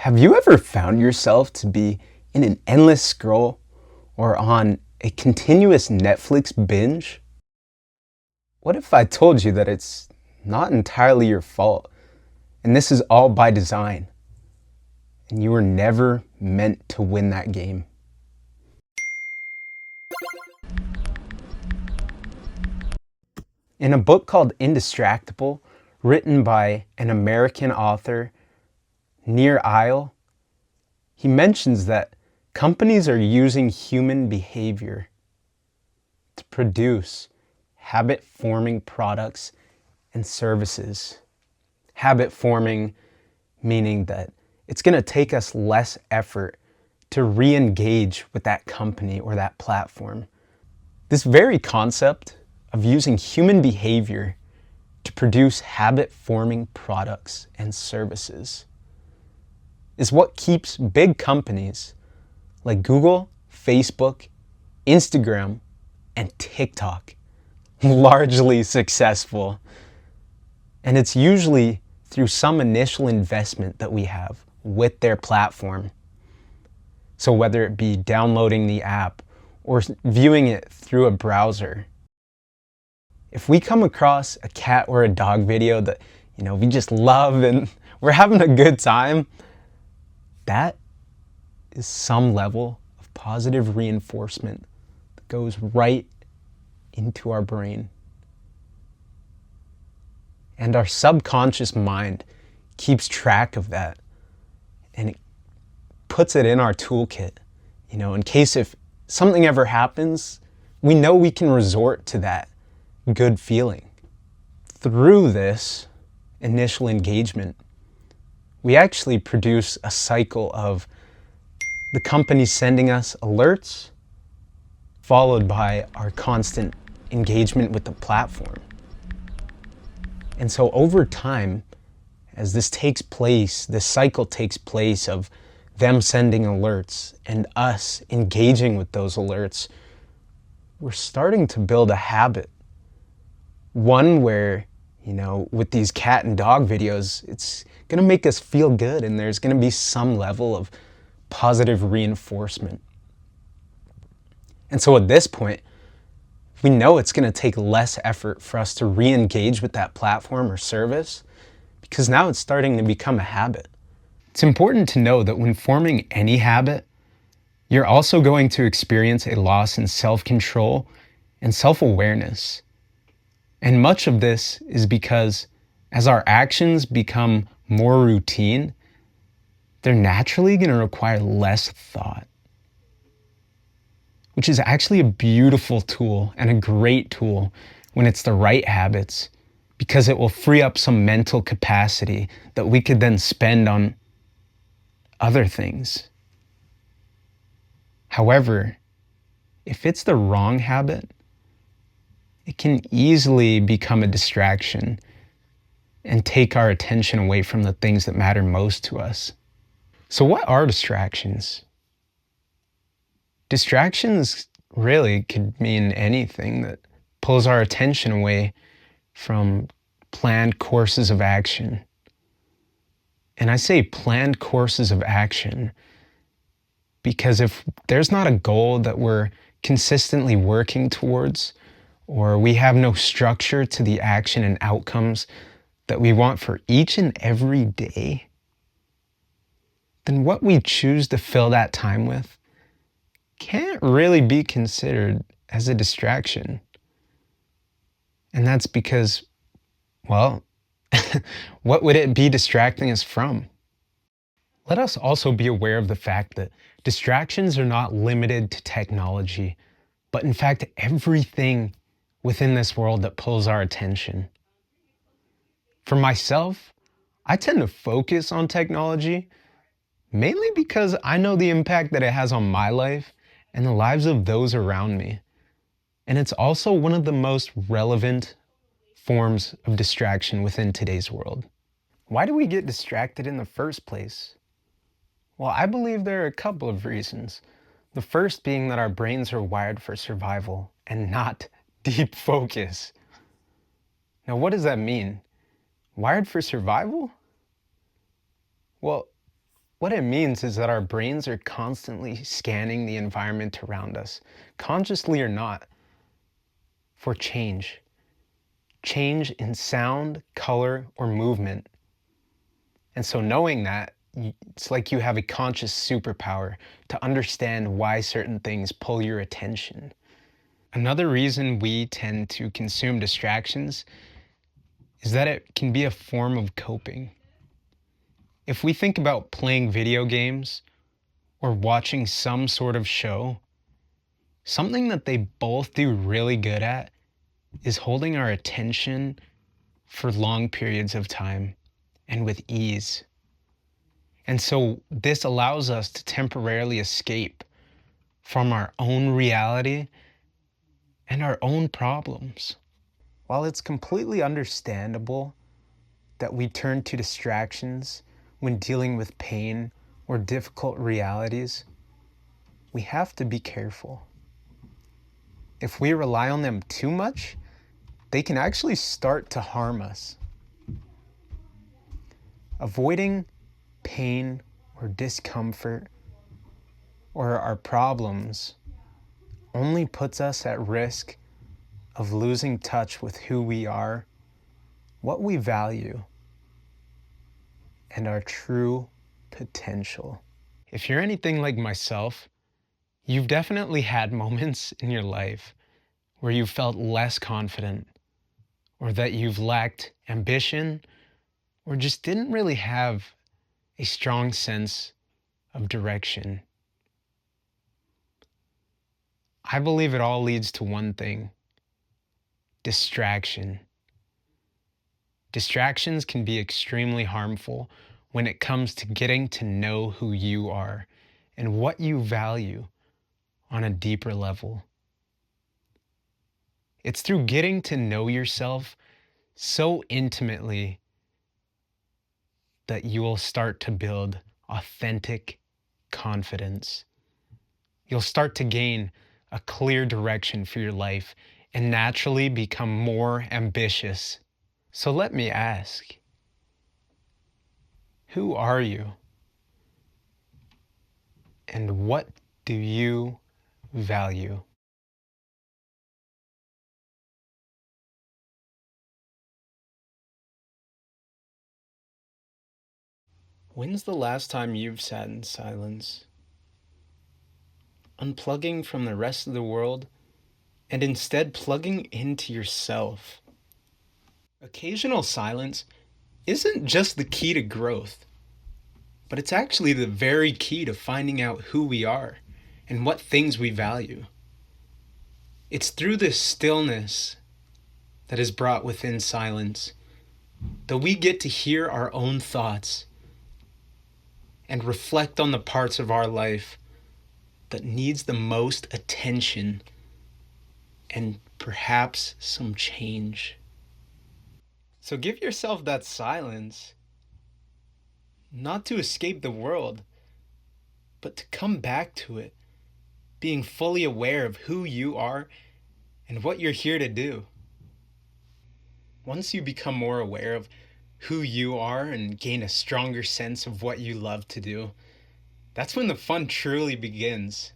Have you ever found yourself to be in an endless scroll or on a continuous Netflix binge? What if I told you that it's not entirely your fault and this is all by design and you were never meant to win that game? In a book called Indistractable, written by an American author, Nir Eyal, he mentions that companies are using human behavior to produce habit-forming products and services. Habit-forming meaning that it's going to take us less effort to re-engage with that company or that platform. This very concept of using human behavior to produce habit-forming products and services is what keeps big companies like Google, Facebook, Instagram, and TikTok largely successful. And it's usually through some initial investment that we have with their platform. So whether it be downloading the app or viewing it through a browser, if we come across a cat or a dog video that, we just love and we're having a good time, that is some level of positive reinforcement that goes right into our brain. And our subconscious mind keeps track of that and it puts it in our toolkit. In case if something ever happens, we know we can resort to that good feeling. Through this initial engagement, we actually produce a cycle of the company sending us alerts, followed by our constant engagement with the platform. And so over time, as this takes place, this cycle takes place of them sending alerts and us engaging with those alerts, we're starting to build a habit. One where, with these cat and dog videos, it's going to make us feel good and there's going to be some level of positive reinforcement. And so at this point, we know it's going to take less effort for us to re-engage with that platform or service because now it's starting to become a habit. It's important to know that when forming any habit, you're also going to experience a loss in self-control and self-awareness. And much of this is because as our actions become more routine, they're naturally going to require less thought, which is actually a beautiful tool and a great tool when it's the right habits, because it will free up some mental capacity that we could then spend on other things. However, if it's the wrong habit, it can easily become a distraction and take our attention away from the things that matter most to us. So what are distractions? Distractions really could mean anything that pulls our attention away from planned courses of action. And I say planned courses of action because if there's not a goal that we're consistently working towards, or we have no structure to the action and outcomes that we want for each and every day, then what we choose to fill that time with can't really be considered as a distraction. And that's because, what would it be distracting us from? Let us also be aware of the fact that distractions are not limited to technology, but in fact, everything within this world that pulls our attention. For myself, I tend to focus on technology mainly because I know the impact that it has on my life and the lives of those around me. And it's also one of the most relevant forms of distraction within today's world. Why do we get distracted in the first place? Well, I believe there are a couple of reasons. The first being that our brains are wired for survival and not deep focus. Now, what does that mean? Wired for survival? Well, What it means is that our brains are constantly scanning the environment around us, consciously or not, for change. Change in sound, color, or movement. And so knowing that, it's like you have a conscious superpower to understand why certain things pull your attention. Another reason we tend to consume distractions is that it can be a form of coping. If we think about playing video games or watching some sort of show, something that they both do really good at is holding our attention for long periods of time and with ease. And so this allows us to temporarily escape from our own reality and our own problems. While it's completely understandable that we turn to distractions when dealing with pain or difficult realities, we have to be careful. If we rely on them too much, they can actually start to harm us. Avoiding pain or discomfort or our problems only puts us at risk of losing touch with who we are, what we value, and our true potential. If you're anything like myself, you've definitely had moments in your life where you felt less confident, or that you've lacked ambition, or just didn't really have a strong sense of direction. I believe it all leads to one thing: distraction. Distractions can be extremely harmful when it comes to getting to know who you are and what you value on a deeper level. It's through getting to know yourself so intimately that you will start to build authentic confidence. You'll start to gain a clear direction for your life and naturally become more ambitious. So let me ask, who are you? And what do you value? When's the last time you've sat in silence, unplugging from the rest of the world and instead plugging into yourself? Occasional silence isn't just the key to growth, but it's actually the very key to finding out who we are and what things we value. It's through this stillness that is brought within silence that we get to hear our own thoughts and reflect on the parts of our life that needs the most attention and perhaps some change. So give yourself that silence, not to escape the world, but to come back to it, being fully aware of who you are and what you're here to do. Once you become more aware of who you are and gain a stronger sense of what you love to do, that's when the fun truly begins.